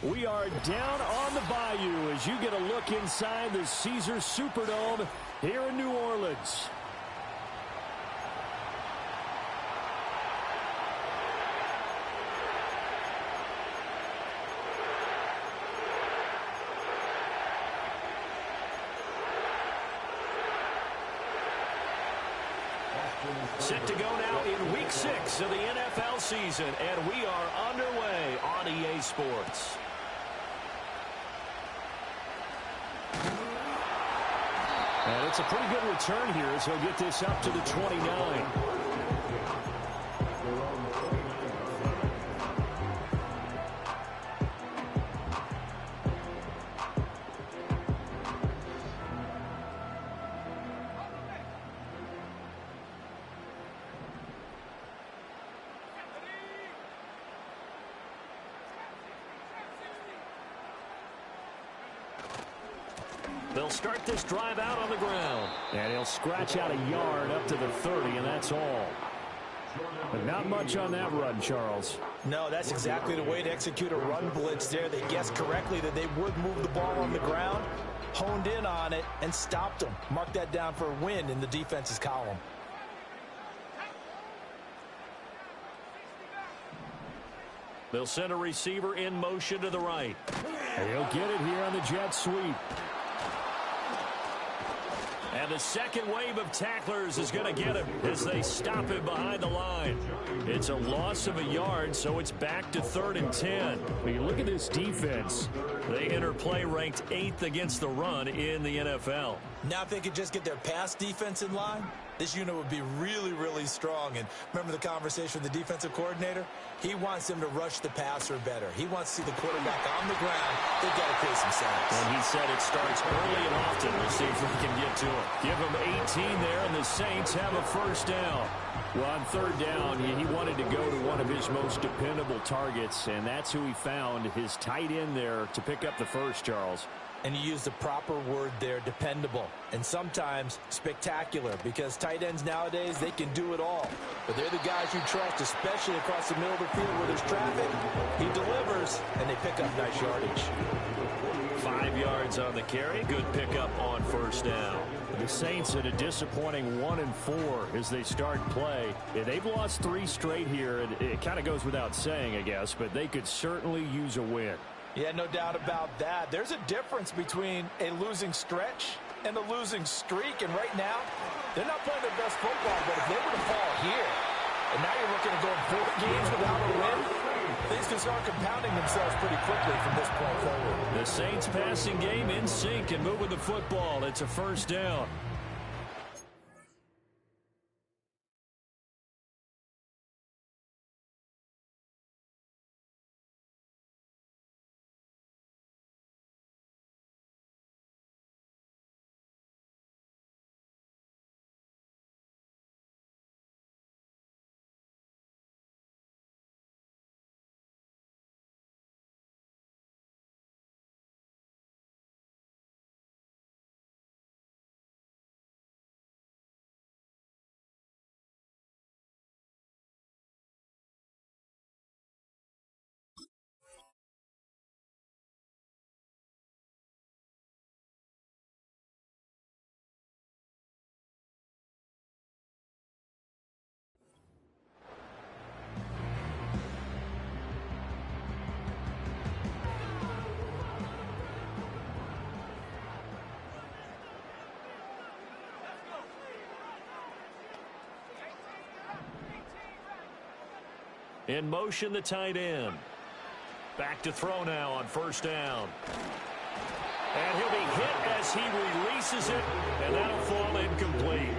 We are down on the bayou as you get a look inside the Caesars Superdome here in New Orleans. Set to go now in Week 6 of the NFL season, and we are underway on EA Sports. And it's a pretty good return here as he'll get this up to the 29. They'll start this drive out on the ground. And he'll scratch out a yard up to the 30, and that's all. But not much on that run, Charles. No, that's exactly the way to execute a run blitz there. They guessed correctly that they would move the ball on the ground, honed in on it, and stopped them. Mark that down for a win in the defense's column. They'll send a receiver in motion to the right. And he'll get it here on the jet sweep. And the second wave of tacklers is going to get him as they stop him behind the line. It's a loss of a yard, so it's back to 3rd and 10. When you look at this defense, they enter play ranked 8th against the run in the NFL. Now if they could just get their pass defense in line, this unit would be really, really strong. And remember the conversation with the defensive coordinator? He wants them to rush the passer better. He wants to see the quarterback on the ground. They've got to create some sacks. And he said it starts early and often. We'll see if we can get to it. Give him 18 there, and the Saints have a first down. Well, on 3rd down, he wanted to go to one of his most dependable targets, and that's who he found, his tight end there, to pick up the first, Charles. And you use the proper word there, dependable, and sometimes spectacular, because tight ends nowadays, they can do it all. But they're the guys you trust, especially across the middle of the field where there's traffic. He delivers, and they pick up nice yardage. 5 yards on the carry. Good pickup on first down. The Saints at a disappointing 1-4 as they start play. Yeah, they've lost 3 straight here. It kind of goes without saying, I guess, but they could certainly use a win. Yeah, no doubt about that. There's a difference between a losing stretch and a losing streak. And right now, they're not playing their best football. But if they were to fall here, and now you're looking at going 4 games without a win, things can start compounding themselves pretty quickly from this point forward. The Saints passing game in sync and moving the football. It's a first down. In motion, the tight end. Back to throw now on first down. And he'll be hit as he releases it, and that'll fall incomplete.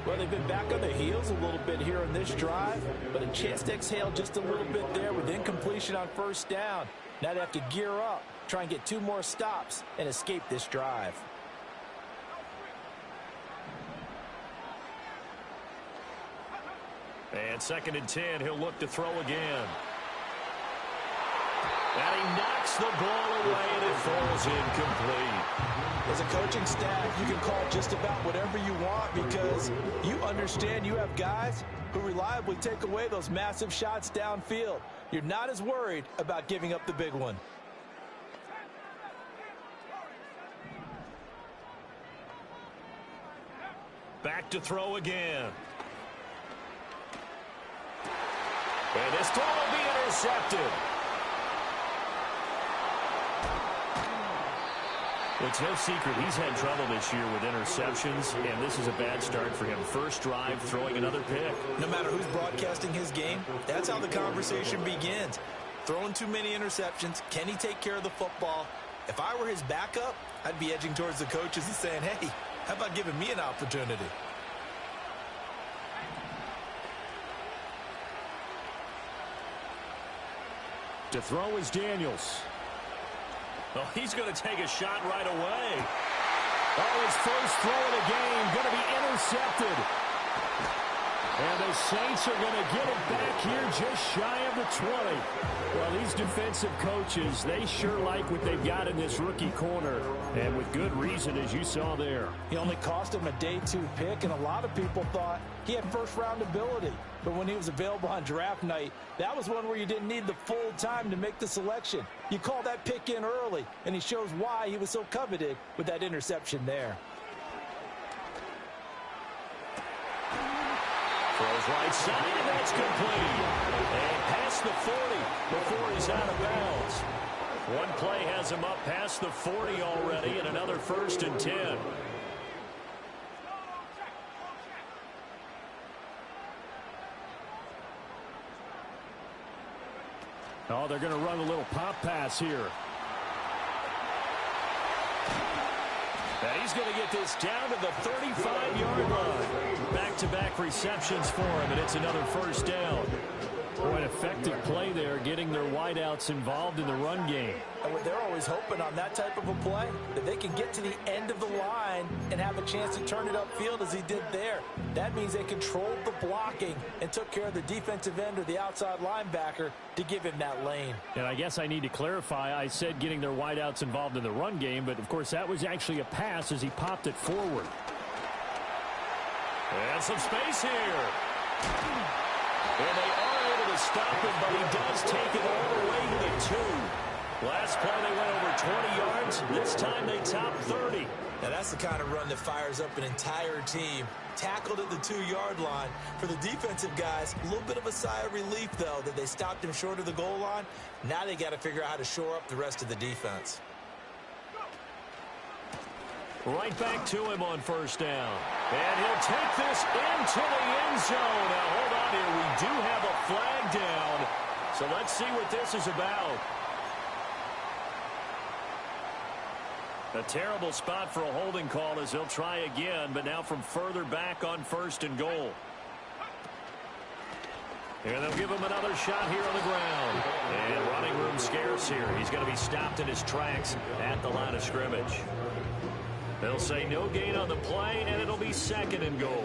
Well, they've been back on their heels a little bit here on this drive, but a chance to exhale just a little bit there with incompletion on first down. Now they have to gear up, try and get 2 more stops, and escape this drive. And 2nd and 10, he'll look to throw again. And he knocks the ball away, and it falls incomplete. As a coaching staff, you can call just about whatever you want because you understand you have guys who reliably take away those massive shots downfield. You're not as worried about giving up the big one. Back to throw again. And this throw will be intercepted. Well, it's no secret he's had trouble this year with interceptions, and this is a bad start for him. First drive, throwing another pick. No matter who's broadcasting his game, that's how the conversation begins. Throwing too many interceptions. Can he take care of the football? If I were his backup, I'd be edging towards the coaches and saying, hey, how about giving me an opportunity? To throw is Daniels. Oh, he's going to take a shot right away. Oh, his first throw of the game going to be intercepted. And the Saints are going to get it back here just shy of the 20. Well, these defensive coaches, they sure like what they've got in this rookie corner. And with good reason, as you saw there. He only cost him a day 2 pick, and a lot of people thought he had first-round ability. But when he was available on draft night, that was one where you didn't need the full time to make the selection. You call that pick in early, and he shows why he was so coveted with that interception there. Throws right side, and that's complete. And past the 40 before he's out of bounds. One play has him up past the 40 already, and another 1st and 10. Oh, they're going to run a little pop pass here. And he's going to get this down to the 35-yard line. Back-to-back receptions for him, and it's another 1st down. Boy, an effective play there, getting their wideouts involved in the run game. And they're always hoping on that type of a play that they can get to the end of the line and have a chance to turn it upfield as he did there. That means they controlled the blocking and took care of the defensive end or the outside linebacker to give him that lane. And I guess I need to clarify, I said getting their wideouts involved in the run game, but of course that was actually a pass as he popped it forward. And some space here. And they are able to stop him, but he does take it all the way to the 2. Last play they went over 20 yards. This time they top 30. Now that's the kind of run that fires up an entire team. Tackled at the 2-yard line. For the defensive guys, a little bit of a sigh of relief, though, that they stopped him short of the goal line. Now they got to figure out how to shore up the rest of the defense. Right back to him on 1st down. And he'll take this into the end zone. Now, hold on here. We do have a flag down. So let's see what this is about. A terrible spot for a holding call as they'll try again, but now from further back on 1st and goal. And they'll give him another shot here on the ground. And running room scarce here. He's going to be stopped in his tracks at the line of scrimmage. They'll say no gain on the play, and it'll be 2nd and goal.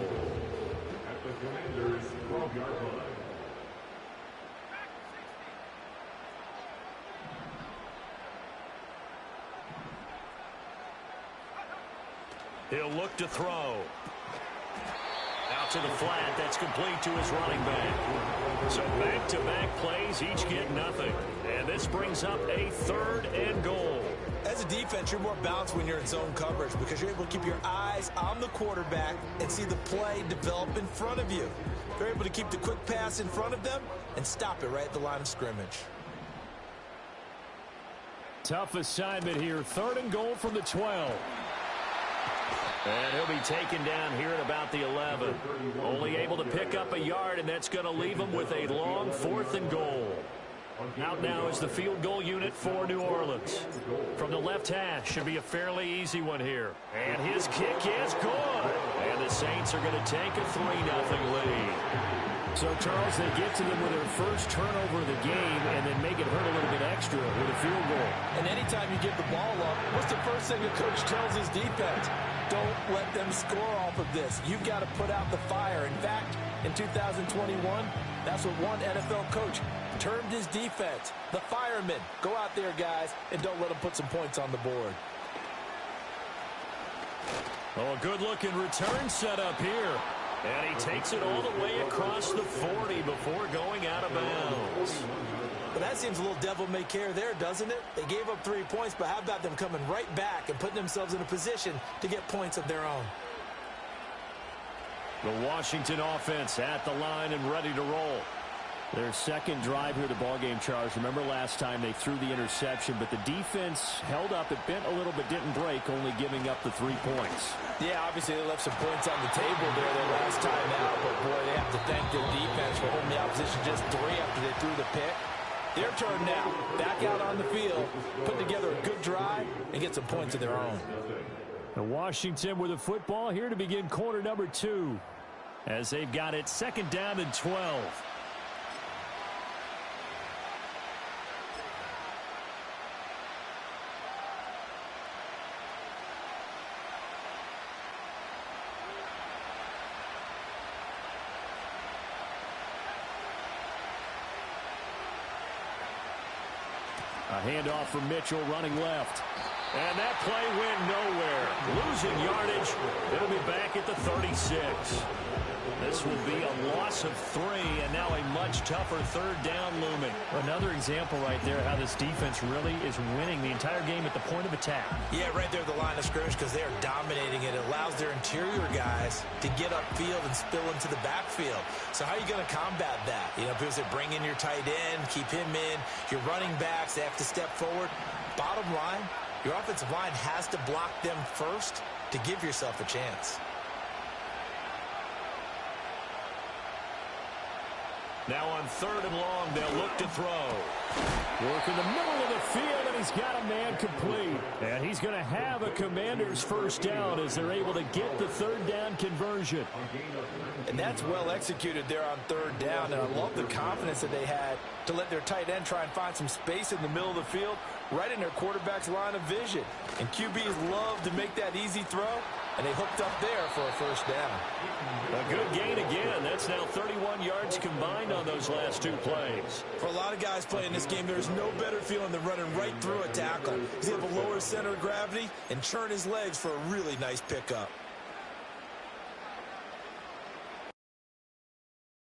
He'll look to throw. Out to the flat. That's complete to his running back. So back-to-back plays, each get nothing. And this brings up a 3rd and goal. As a defense, you're more balanced when you're in zone coverage because you're able to keep your eyes on the quarterback and see the play develop in front of you. They're able to keep the quick pass in front of them and stop it right at the line of scrimmage. Tough assignment here. 3rd and goal from the 12. And he'll be taken down here at about the 11. Only able to pick up a yard, and that's going to leave him with a long 4th and goal. Out now is the field goal unit for New Orleans. From the left hash, should be a fairly easy one here. And his kick is good. And the Saints are going to take a 3-0 lead. So, Charles, they get to them with their first turnover of the game and then make it hurt a little bit extra with a field goal. And anytime you give the ball up, what's the first thing a coach tells his defense? Don't let them score off of this. You've got to put out the fire. In fact, in 2021, that's what one NFL coach termed his defense. The firemen. Go out there, guys, and don't let them put some points on the board. Oh, a good-looking return set up here. And he takes it all the way across the 40 before going out of bounds. But that seems a little devil-may-care there, doesn't it? They gave up 3 points, but how about them coming right back and putting themselves in a position to get points of their own? The Washington offense at the line and ready to roll. Their second drive here, the ballgame, Charles. Remember last time they threw the interception, but the defense held up. It bent a little but didn't break, only giving up the 3 points. Yeah, obviously they left some points on the table there their last time out, but boy, they have to thank their defense for holding the opposition just 3 after they threw the pick. Their turn now. Back out on the field, put together a good drive, and get some points of their own. And Washington with the football here to begin quarter number 2, as they've got it 2nd down and 12. A handoff from Mitchell running left. And that play went nowhere. Losing yardage. It'll be back at the 36. This will be a loss of 3, and now a much tougher 3rd down looming. Another example right there how this defense really is winning the entire game at the point of attack. Yeah, right there at the line of scrimmage because they are dominating it. It allows their interior guys to get upfield and spill into the backfield. So how are you going to combat that? You know, because they bring in your tight end, keep him in. Your running backs, they have to step forward. Bottom line, your offensive line has to block them first to give yourself a chance. Now on 3rd and long, they'll look to throw. Work in the middle of the field, and he's got a man complete. And he's going to have a Commanders 1st down as they're able to get the 3rd down conversion. And that's well executed there on 3rd down. And I love the confidence that they had to let their tight end try and find some space in the middle of the field, right in their quarterback's line of vision. And QBs love to make that easy throw, and they hooked up there for a 1st down. A good gain again. That's now 31 yards combined on those last 2 plays. For a lot of guys playing this game, there's no better feeling than running right through a tackle. He's able to lower his center of gravity and churn his legs for a really nice pickup.